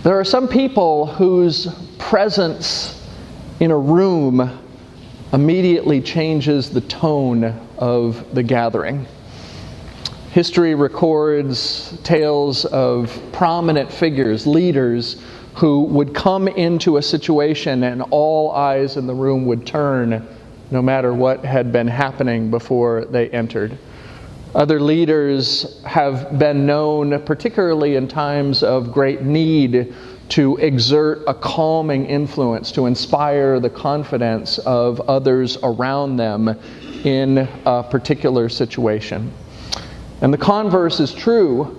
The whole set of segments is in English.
There are some people whose presence in a room immediately changes the tone of the gathering. History records tales of prominent figures, leaders, who would come into a situation and all eyes in the room would turn no matter what had been happening before they entered. Other leaders have been known, particularly in times of great need, to exert a calming influence, to inspire the confidence of others around them in a particular situation. And the converse is true,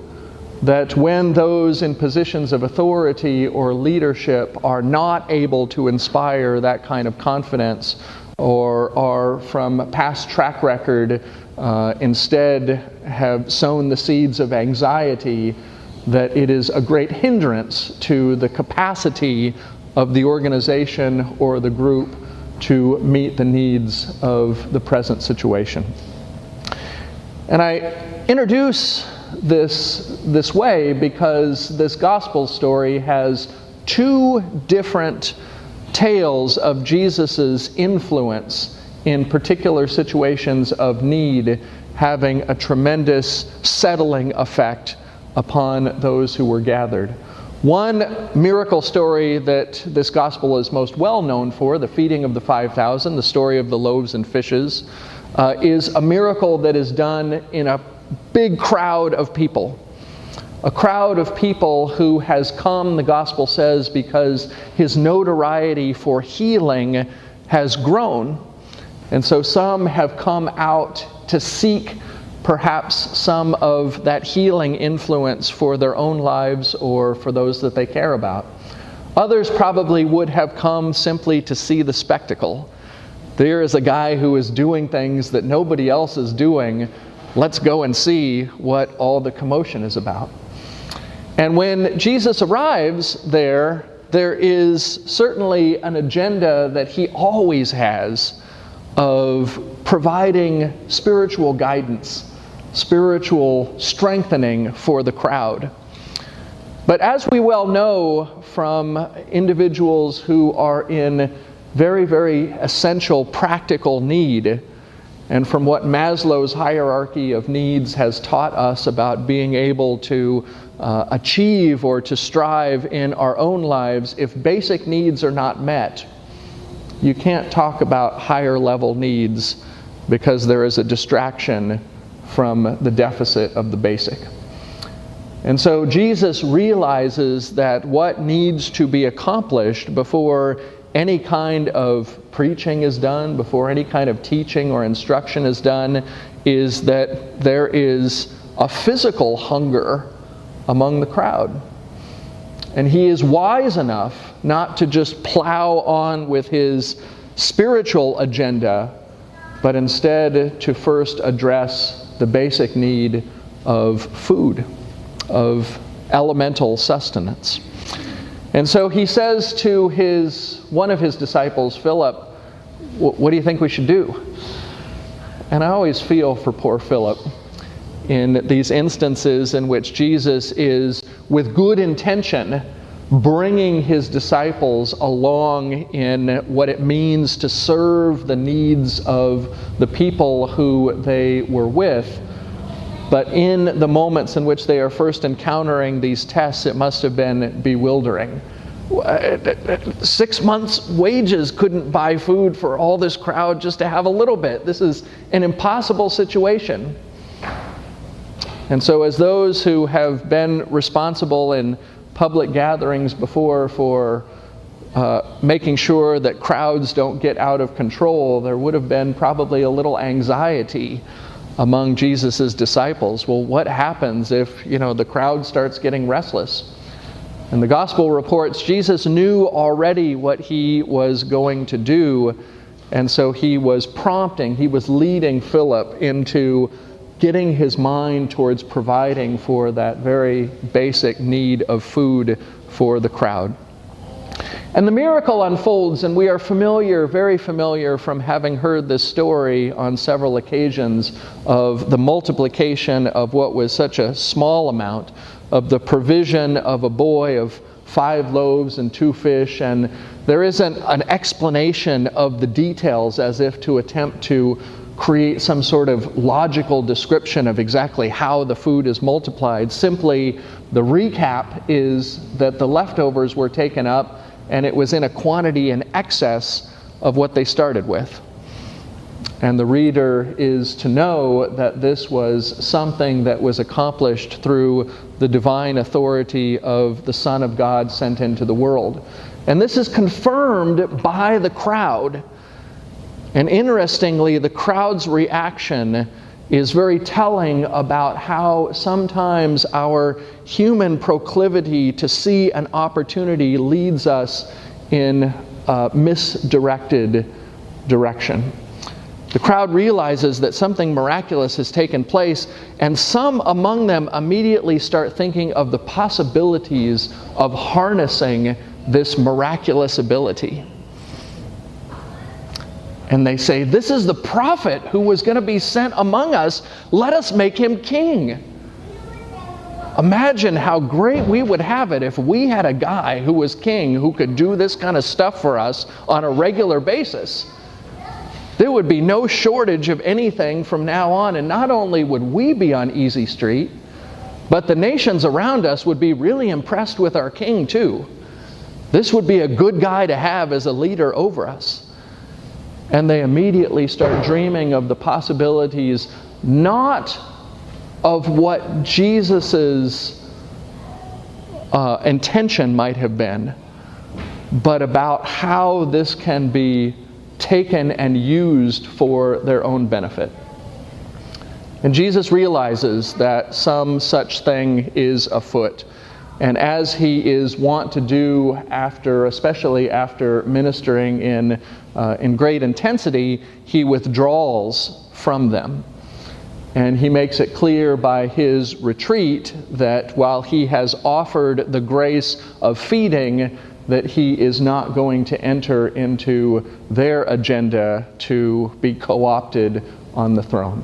that when those in positions of authority or leadership are not able to inspire that kind of confidence, or are from past track record instead have sown the seeds of anxiety, that it is a great hindrance to the capacity of the organization or the group to meet the needs of the present situation. And I introduce this way because this gospel story has two different tales of Jesus' influence in particular situations of need having a tremendous settling effect upon those who were gathered. One miracle story that this gospel is most well known for, the feeding of the 5,000, the story of the loaves and fishes, is a miracle that is done in a big crowd of people. A crowd of people who has come, the gospel says, because his notoriety for healing has grown. And so some have come out to seek perhaps some of that healing influence for their own lives or for those that they care about. Others probably would have come simply to see the spectacle. There is a guy who is doing things that nobody else is doing. Let's go and see what all the commotion is about. And when Jesus arrives there is certainly an agenda that he always has of providing spiritual guidance, spiritual strengthening for the crowd. But as we well know from individuals who are in very, very essential practical need, and from what Maslow's hierarchy of needs has taught us about being able to achieve or to strive in our own lives, if basic needs are not met, you can't talk about higher level needs because there is a distraction from the deficit of the basic. And so Jesus realizes that what needs to be accomplished before any kind of preaching is done, before any kind of teaching or instruction is done, is that there is a physical hunger among the crowd. And he is wise enough not to just plow on with his spiritual agenda, but instead to first address the basic need of food, of elemental sustenance. And so he says to one of his disciples, Philip, what do you think we should do? And I always feel for poor Philip in these instances in which Jesus is, with good intention, bringing his disciples along in what it means to serve the needs of the people who they were with. But in the moments in which they are first encountering these tests, it must have been bewildering. 6 months' wages couldn't buy food for all this crowd just to have a little bit. This is an impossible situation. And so as those who have been responsible in public gatherings before for making sure that crowds don't get out of control, there would have been probably a little anxiety among Jesus' disciples. Well, what happens if, the crowd starts getting restless? And the gospel reports Jesus knew already what he was going to do, and so he was leading Philip into getting his mind towards providing for that very basic need of food for the crowd. And the miracle unfolds, and we are very familiar from having heard this story on several occasions of the multiplication of what was such a small amount, of the provision of a boy of 5 loaves and 2 fish, and there isn't an explanation of the details as if to attempt to create some sort of logical description of exactly how the food is multiplied. Simply, the recap is that the leftovers were taken up, and it was in a quantity in excess of what they started with. And the reader is to know that this was something that was accomplished through the divine authority of the Son of God sent into the world. And this is confirmed by the crowd. And interestingly, the crowd's reaction is very telling about how sometimes our human proclivity to see an opportunity leads us in a misdirected direction. The crowd realizes that something miraculous has taken place, and some among them immediately start thinking of the possibilities of harnessing this miraculous ability. And they say, "This is the prophet who was going to be sent among us. Let us make him king." Imagine how great we would have it if we had a guy who was king who could do this kind of stuff for us on a regular basis. There would be no shortage of anything from now on, and not only would we be on easy street, but the nations around us would be really impressed with our king too. This would be a good guy to have as a leader over us. And they immediately start dreaming of the possibilities, not of what Jesus's intention might have been, but about how this can be taken and used for their own benefit. And Jesus realizes that some such thing is afoot. And as he is wont to do especially after ministering in great intensity, he withdraws from them. And he makes it clear by his retreat that while he has offered the grace of feeding, that he is not going to enter into their agenda to be co-opted on the throne.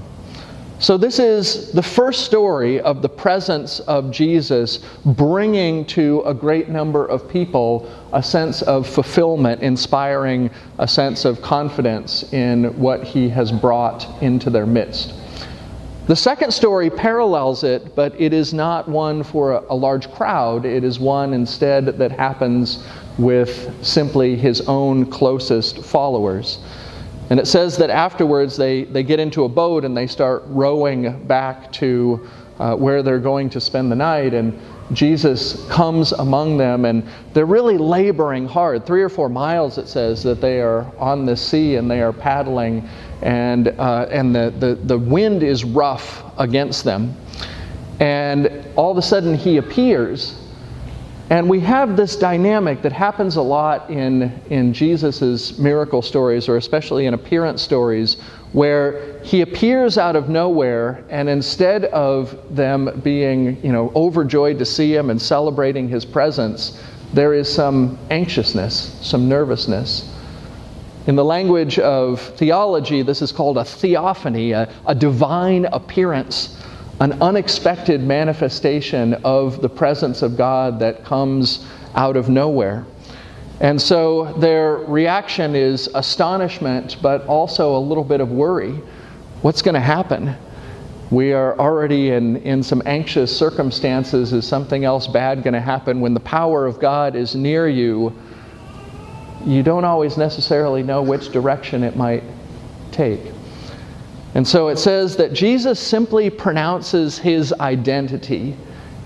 So this is the first story of the presence of Jesus bringing to a great number of people a sense of fulfillment, inspiring a sense of confidence in what he has brought into their midst. The second story parallels it, but it is not one for a large crowd. It is one instead that happens with simply his own closest followers. And it says that afterwards they get into a boat and they start rowing back to where they're going to spend the night. And Jesus comes among them, and they're really laboring hard. 3 or 4 miles, it says, that they are on the sea and they are paddling. And the wind is rough against them. And all of a sudden he appears. And we have this dynamic that happens a lot in Jesus' miracle stories, or especially in appearance stories, where he appears out of nowhere, and instead of them being, overjoyed to see him and celebrating his presence, there is some anxiousness, some nervousness. In the language of theology, this is called a theophany, a divine appearance, an unexpected manifestation of the presence of God that comes out of nowhere. And so their reaction is astonishment, but also a little bit of worry. What's going to happen? We are already in some anxious circumstances. Is something else bad going to happen? When the power of God is near you, you don't always necessarily know which direction it might take. And so it says that Jesus simply pronounces his identity.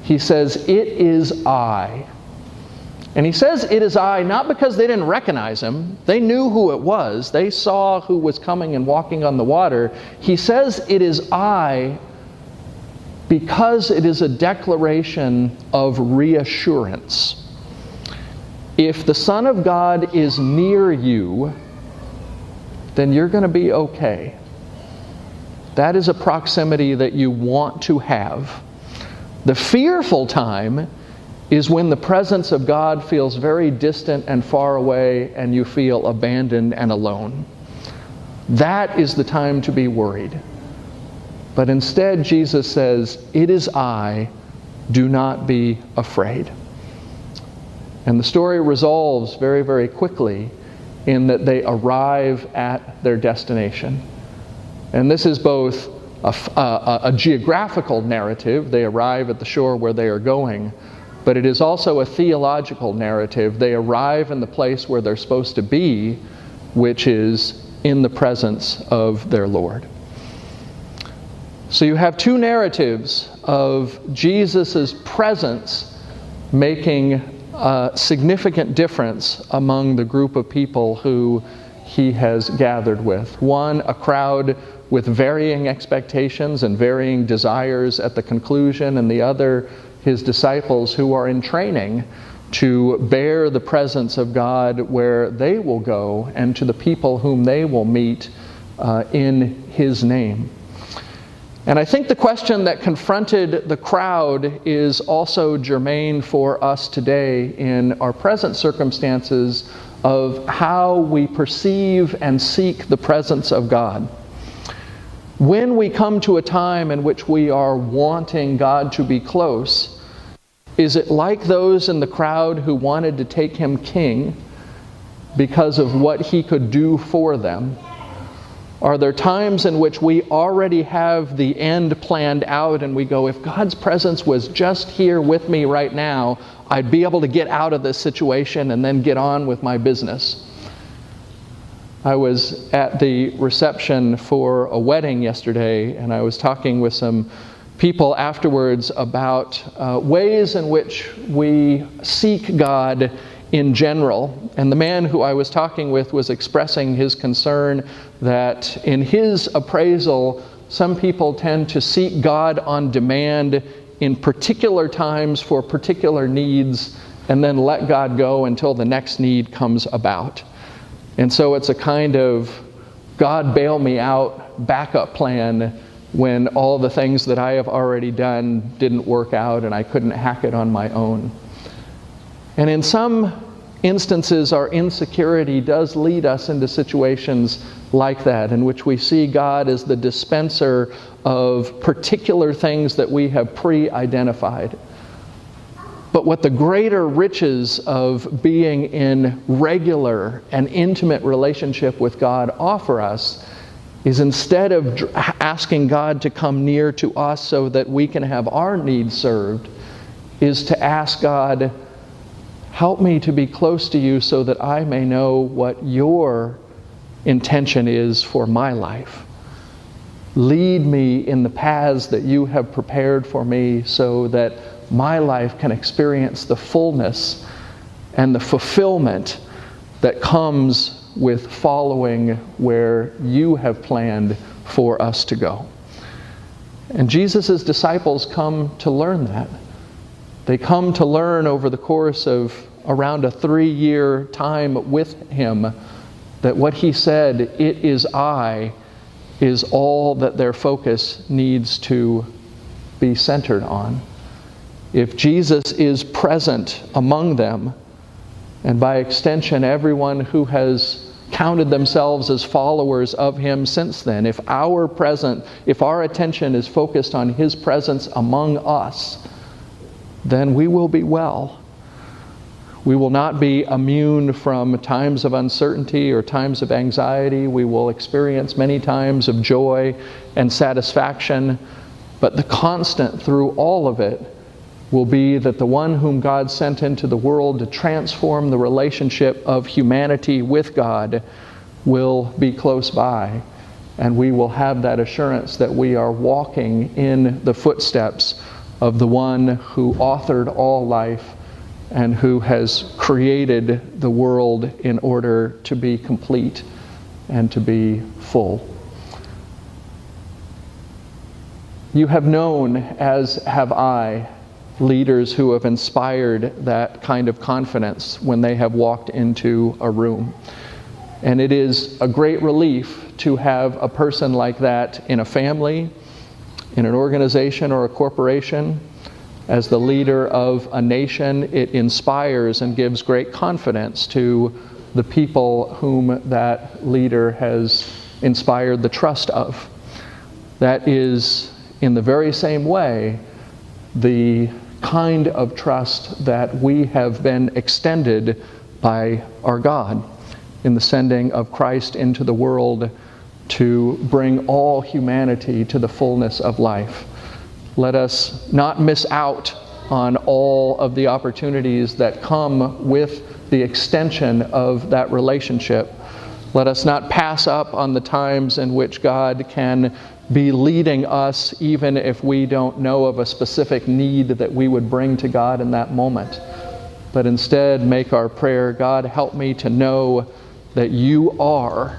He says, "It is I." And he says, "It is I," not because they didn't recognize him. They knew who it was. They saw who was coming and walking on the water. He says, "It is I," because it is a declaration of reassurance. If the Son of God is near you, then you're going to be okay. That is a proximity that you want to have. The fearful time is when the presence of God feels very distant and far away, and you feel abandoned and alone. That is the time to be worried. But instead, Jesus says, "It is I, do not be afraid." And the story resolves very, very quickly in that they arrive at their destination. And this is both a geographical narrative. They arrive at the shore where they are going, but it is also a theological narrative. They arrive in the place where they're supposed to be, which is in the presence of their Lord. So you have two narratives of Jesus' presence making a significant difference among the group of people who he has gathered with. One, a crowd with varying expectations and varying desires at the conclusion, and the other, his disciples who are in training to bear the presence of God where they will go and to the people whom they will meet in his name. And I think the question that confronted the crowd is also germane for us today in our present circumstances of how we perceive and seek the presence of God. When we come to a time in which we are wanting God to be close, is it like those in the crowd who wanted to take him king because of what he could do for them? Are there times in which we already have the end planned out and we go, if God's presence was just here with me right now, I'd be able to get out of this situation and then get on with my business? I was at the reception for a wedding yesterday, and I was talking with some people afterwards about ways in which we seek God in general. And the man who I was talking with was expressing his concern that in his appraisal, some people tend to seek God on demand in particular times for particular needs and then let God go until the next need comes about. And so it's a kind of God bail me out backup plan when all the things that I have already done didn't work out and I couldn't hack it on my own. And in some instances, our insecurity does lead us into situations like that, in which we see God as the dispenser of particular things that we have pre-identified. But what the greater riches of being in regular and intimate relationship with God offer us is, instead of asking God to come near to us so that we can have our needs served, is to ask God, help me to be close to you so that I may know what your intention is for my life. Lead me in the paths that you have prepared for me so that my life can experience the fullness and the fulfillment that comes with following where you have planned for us to go. And Jesus' disciples come to learn that. They come to learn over the course of around a 3-year time with him that what he said, "It is I," is all that their focus needs to be centered on. If Jesus is present among them, and by extension everyone who has counted themselves as followers of him since then, if our attention is focused on his presence among us, then we will be well. We will not be immune from times of uncertainty or times of anxiety. We will experience many times of joy and satisfaction, but the constant through all of it will be that the one whom God sent into the world to transform the relationship of humanity with God will be close by, and we will have that assurance that we are walking in the footsteps of the one who authored all life and who has created the world in order to be complete and to be full. You have known, as have I, leaders who have inspired that kind of confidence when they have walked into a room. And it is a great relief to have a person like that in a family, in an organization or a corporation. As the leader of a nation, it inspires and gives great confidence to the people whom that leader has inspired the trust of. That is, in the very same way, the kind of trust that we have been extended by our God in the sending of Christ into the world to bring all humanity to the fullness of life. Let us not miss out on all of the opportunities that come with the extension of that relationship. Let us not pass up on the times in which God can be leading us, even if we don't know of a specific need that we would bring to God in that moment. But instead make our prayer, God, help me to know that you are,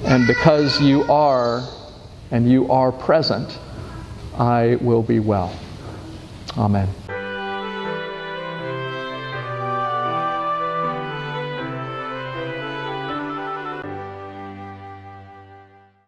and because you are, and you are present, I will be well. Amen.